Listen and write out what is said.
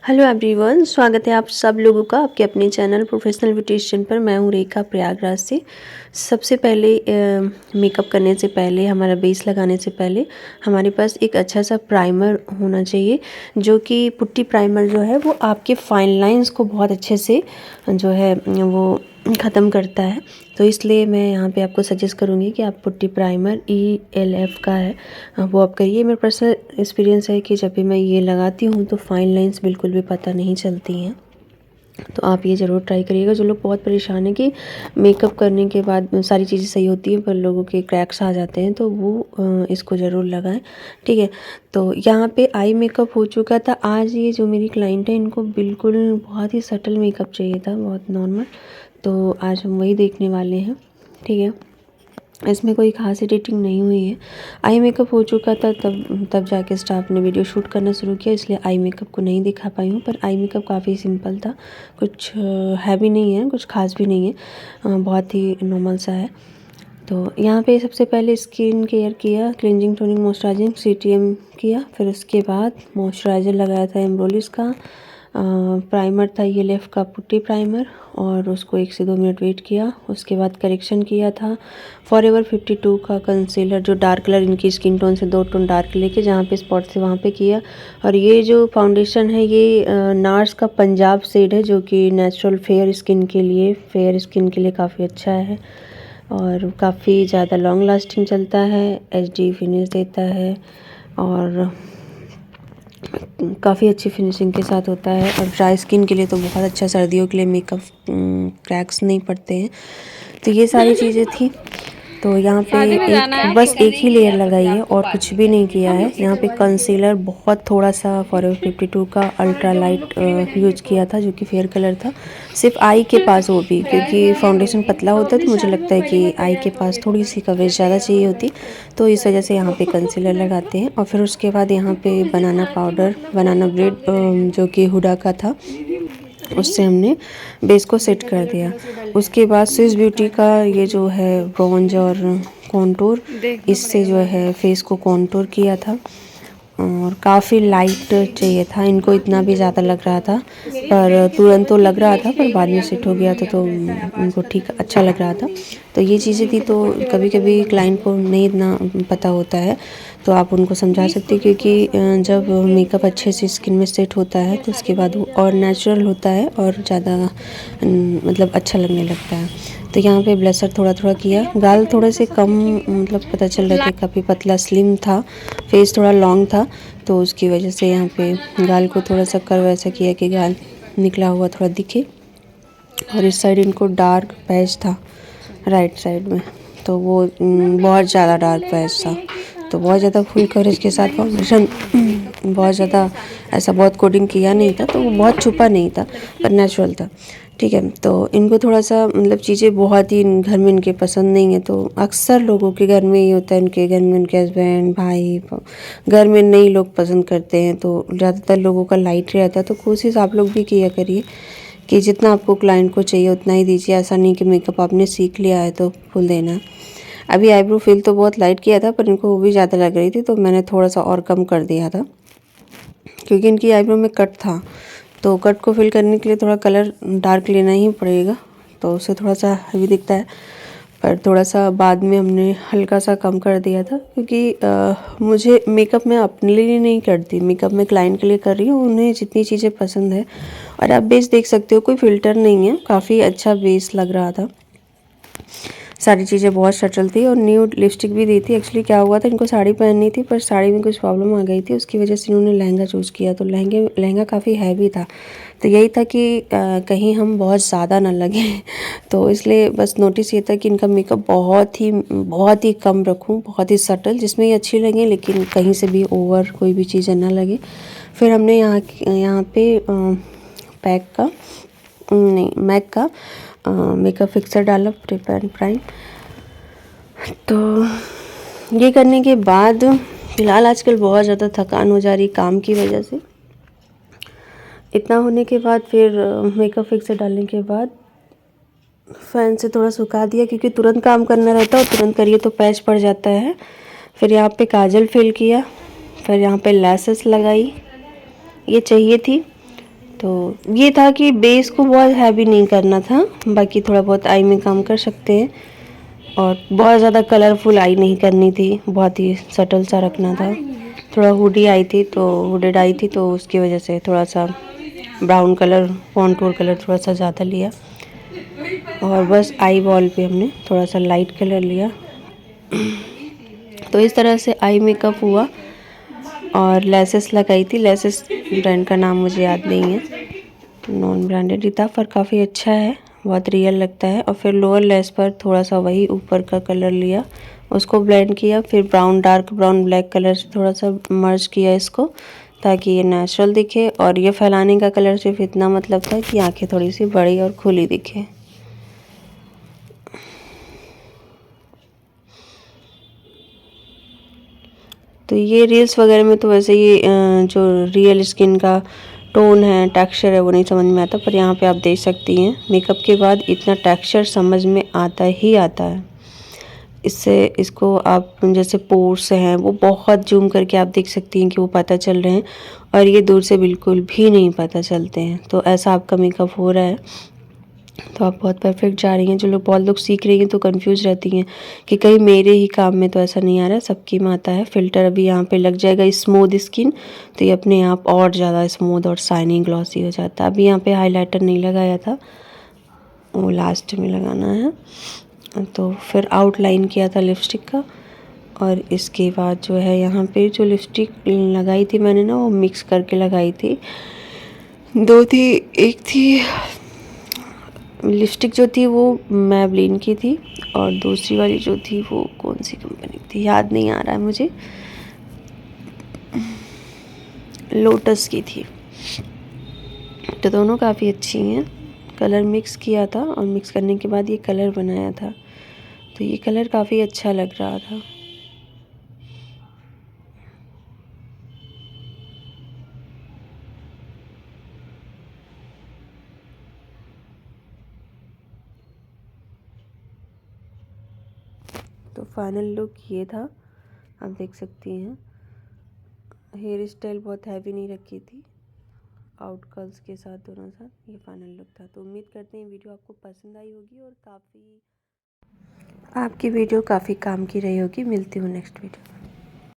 Hello everyone, स्वागत है आप सब लोगों का आपके अपने चैनल प्रोफेशनल ब्यूटिशियन पर। मैं हूँ रेखा प्रयागराज से। सबसे पहले मेकअप करने से पहले, हमारा बेस लगाने से पहले हमारे पास एक अच्छा सा प्राइमर होना चाहिए, जो कि पुट्टी प्राइमर जो है वो आपके फाइन लाइंस को बहुत अच्छे से जो है वो ख़त्म करता है। तो इसलिए मैं यहाँ पे आपको सजेस्ट करूँगी कि आप पुट्टी प्राइमर ELF का है वो आप करिए। मेरा पर्सनल एक्सपीरियंस है कि जब भी मैं ये लगाती हूँ तो फाइन लाइंस बिल्कुल भी पता नहीं चलती हैं। तो आप ये ज़रूर ट्राई करिएगा। जो लोग बहुत परेशान हैं कि मेकअप करने के बाद सारी चीज़ें सही होती हैं पर लोगों के क्रैक्स आ जाते हैं, तो वो इसको ज़रूर लगाएं, ठीक है। तो यहाँ पे आई मेकअप हो चुका था। आज ये जो मेरी क्लाइंट है, इनको बिल्कुल बहुत ही सटल मेकअप चाहिए था, बहुत नॉर्मल। तो आज हम वही देखने वाले हैं, ठीक है। इसमें कोई ख़ास एडिटिंग नहीं हुई है। आई मेकअप हो चुका था, तब जाके स्टाफ ने वीडियो शूट करना शुरू किया, इसलिए आई मेकअप को नहीं दिखा पाई हूँ। पर आई मेकअप काफ़ी सिंपल था, कुछ हैवी नहीं है, कुछ ख़ास भी नहीं है, बहुत ही नॉर्मल सा है। तो यहाँ पे सबसे पहले स्किन केयर किया, क्लिनजिंग टोनिंग मॉइस्चराइजिंग CTM किया। फिर उसके बाद मॉइस्चराइज़र लगाया था एम्ब्रोलिस का। प्राइमर था ELF का पुट्टी प्राइमर, और उसको 1 से 2 मिनट वेट किया। उसके बाद करेक्शन किया था फॉरएवर 52 का कंसीलर, जो डार्क कलर इनकी स्किन टोन से 2 टोन डार्क लेके जहाँ पे स्पॉट थे वहाँ पे किया। और ये जो फाउंडेशन है ये नार्स का पंजाब शेड है, जो कि नेचुरल फेयर स्किन के लिए काफ़ी अच्छा है और काफ़ी ज़्यादा लॉन्ग लास्टिंग चलता है, HD फिनिश देता है और काफ़ी अच्छी फिनिशिंग के साथ होता है। और ड्राई स्किन के लिए तो बहुत अच्छा, सर्दियों के लिए मेकअप क्रैक्स नहीं पड़ते हैं। तो ये सारी चीज़ें थी। तो यहाँ पे बस एक ही लेयर लगाई है और कुछ भी नहीं किया है। यहाँ पे कंसीलर बहुत थोड़ा सा फॉरएवर 52 का अल्ट्रा लाइट यूज किया था, जो कि फेयर कलर था, सिर्फ आई के पास, वो भी क्योंकि फाउंडेशन पतला होता है तो मुझे लगता है कि आई के पास थोड़ी सी कवरेज ज़्यादा चाहिए होती, तो इस वजह से यहाँ पे कंसीलर लगाते हैं। और फिर उसके बाद यहाँ पे बनाना पाउडर, बनाना ब्रेड जो कि हुडा का था, उससे हमने बेस को सेट कर दिया। उसके बाद स्विस ब्यूटी का ये जो है ब्रॉन्ज और कॉन्टूर, इससे जो है फेस को कॉन्टूर किया था और काफ़ी लाइट चाहिए था। इनको इतना भी ज़्यादा लग रहा था, पर तुरंत तो लग रहा था, पर बाद में सेट हो गया था तो उनको ठीक अच्छा लग रहा था। तो ये चीज़ें थी। तो कभी कभी क्लाइंट को नहीं इतना पता होता है तो आप उनको समझा सकते हैं, क्योंकि जब मेकअप अच्छे से स्किन में सेट होता है तो उसके बाद वो और नेचुरल होता है और ज़्यादा मतलब अच्छा लगने लगता है। तो यहाँ पे ब्लशर थोड़ा थोड़ा किया। गाल थोड़े से कम, मतलब पता चल रहा था, काफ़ी पतला स्लिम था, फेस थोड़ा लॉन्ग था, तो उसकी वजह से यहाँ पे गाल को थोड़ा सा कर्व ऐसा किया कि गाल निकला हुआ थोड़ा दिखे। और इस साइड इनको डार्क पैच था राइट साइड में, तो वो बहुत ज़्यादा डार्क पैच था, तो बहुत ज़्यादा फुल कवरेज के साथ फाउंडेशन बहुत ज़्यादा ऐसा बहुत कोडिंग किया नहीं था, तो वो बहुत छुपा नहीं था पर नेचुरल था, ठीक है। तो इनको थोड़ा सा मतलब चीज़ें बहुत ही घर में इनके पसंद नहीं है, तो अक्सर लोगों के घर में ये होता है, उनके घर में उनके हस्बैंड भाई घर में नई लोग पसंद करते हैं, तो ज़्यादातर लोगों का लाइट रहता है। तो कोशिश आप लोग भी किया करिए कि जितना आपको क्लाइंट को चाहिए उतना ही दीजिए। ऐसा नहीं कि मेकअप आपने सीख लिया है तो फुल देना। अभी आईब्रो फिल तो बहुत लाइट किया था, पर इनको वो भी ज़्यादा लग रही थी, तो मैंने थोड़ा सा और कम कर दिया था, क्योंकि इनकी आईब्रो में कट था, तो कट को फिल करने के लिए थोड़ा कलर डार्क लेना ही पड़ेगा, तो उससे थोड़ा सा हेवी दिखता है। पर थोड़ा सा बाद में हमने हल्का सा कम कर दिया था, क्योंकि मुझे मेकअप मैं अपने लिए नहीं करती, मेकअप मैं क्लाइंट के लिए कर रही हूँ, उन्हें जितनी चीज़ें पसंद है। और आप बेस देख सकते हो, कोई फ़िल्टर नहीं है, काफ़ी अच्छा बेस लग रहा था, सारी चीज़ें बहुत सटल थी। और न्यूड लिपस्टिक भी दी थी। एक्चुअली क्या हुआ था, इनको साड़ी पहननी थी पर साड़ी में कुछ प्रॉब्लम आ गई थी, उसकी वजह से इन्होंने लहंगा चूज़ किया, तो लहंगा काफ़ी हैवी था, तो यही था कि कहीं हम बहुत ज़्यादा ना लगे तो इसलिए बस नोटिस ये था कि इनका मेकअप बहुत ही कम रखूं, बहुत ही सटल, जिसमें ये अच्छी लगे लेकिन कहीं से भी ओवर कोई भी चीज़ें ना लगे। फिर हमने यहाँ पे पैक का नहीं मैक का मेकअप फिक्सर डाला, प्रिप एंड प्राइम। तो ये करने के बाद फ़िलहाल आजकल बहुत ज़्यादा थकान हो जा रही काम की वजह से। इतना होने के बाद फिर मेकअप फिक्सर डालने के बाद फ़ैन से थोड़ा सुखा दिया, क्योंकि तुरंत काम करना रहता है और तुरंत करिए तो पैच पड़ जाता है। फिर यहाँ पे काजल फिल किया, फिर यहाँ पे लैसेस लगाई, ये चाहिए थी। तो ये था कि बेस को बहुत हैवी नहीं करना था, बाकी थोड़ा बहुत आई में काम कर सकते हैं। और बहुत ज़्यादा कलरफुल आई नहीं करनी थी, बहुत ही सटल सा रखना था। थोड़ा हुडी आई थी तो हुडेड आई थी तो उसकी वजह से थोड़ा सा ब्राउन कलर, कॉन्टूर कलर थोड़ा सा ज़्यादा लिया। और बस आई बॉल पे हमने थोड़ा सा लाइट कलर लिया। तो इस तरह से आई मेकअप हुआ। और लेसेस लगाई थी, लेसेस ब्रांड का नाम मुझे याद नहीं है, नॉन ब्रांडेड ही था पर काफ़ी अच्छा है, बहुत रियल लगता है। और फिर लोअर लेस पर थोड़ा सा वही ऊपर का कलर लिया, उसको ब्लेंड किया, फिर brown, dark brown black colour से थोड़ा सा मर्ज किया इसको, ताकि ये नेचुरल दिखे। और ये फैलाने का कलर सिर्फ इतना मतलब था कि आंखें थोड़ी सी बड़ी और खुली दिखे। तो ये रील्स वगैरह में तो वैसे ये जो रियल स्किन का टोन है, टेक्सचर है, वो नहीं समझ में आता, पर यहाँ पे आप देख सकती हैं मेकअप के बाद इतना टेक्सचर समझ में आता ही आता है। इससे इसको आप जैसे पोर्स हैं वो बहुत जूम करके आप देख सकती हैं कि वो पता चल रहे हैं, और ये दूर से बिल्कुल भी नहीं पता चलते हैं। तो ऐसा आपका मेकअप हो रहा है तो आप बहुत परफेक्ट जा रही हैं। जो लोग, बहुत लोग सीख रही हैं तो कंफ्यूज रहती हैं कि कहीं मेरे ही काम में तो ऐसा नहीं आ रहा है, सबकी में आता है। फ़िल्टर अभी यहाँ पे लग जाएगा स्मूथ स्किन, तो ये अपने आप और ज़्यादा स्मूथ और शाइनिंग ग्लॉसी हो जाता है। अभी यहाँ पे हाइलाइटर नहीं लगाया था, वो लास्ट में लगाना है। तो फिर आउटलाइन किया था लिपस्टिक का, और इसके बाद जो है यहाँ पे जो लिपस्टिक लगाई थी मैंने ना, वो मिक्स करके लगाई थी। दो थी, एक थी लिपस्टिक जो थी वो मैबलिन की थी, और दूसरी वाली जो थी वो कौन सी कंपनी की थी याद नहीं आ रहा है मुझे, लोटस की थी। तो दोनों काफ़ी अच्छी हैं। कलर मिक्स किया था और मिक्स करने के बाद ये कलर बनाया था, तो ये कलर काफ़ी अच्छा लग रहा था। तो फाइनल लुक ये था, आप देख सकती हैं। हेयर स्टाइल बहुत हैवी नहीं रखी थी, आउट कर्ल्स के साथ दोनों साथ। ये फाइनल लुक था। तो उम्मीद करते हैं वीडियो आपको पसंद आई होगी और आपकी वीडियो काफ़ी काम की रही होगी। मिलती हूँ नेक्स्ट वीडियो।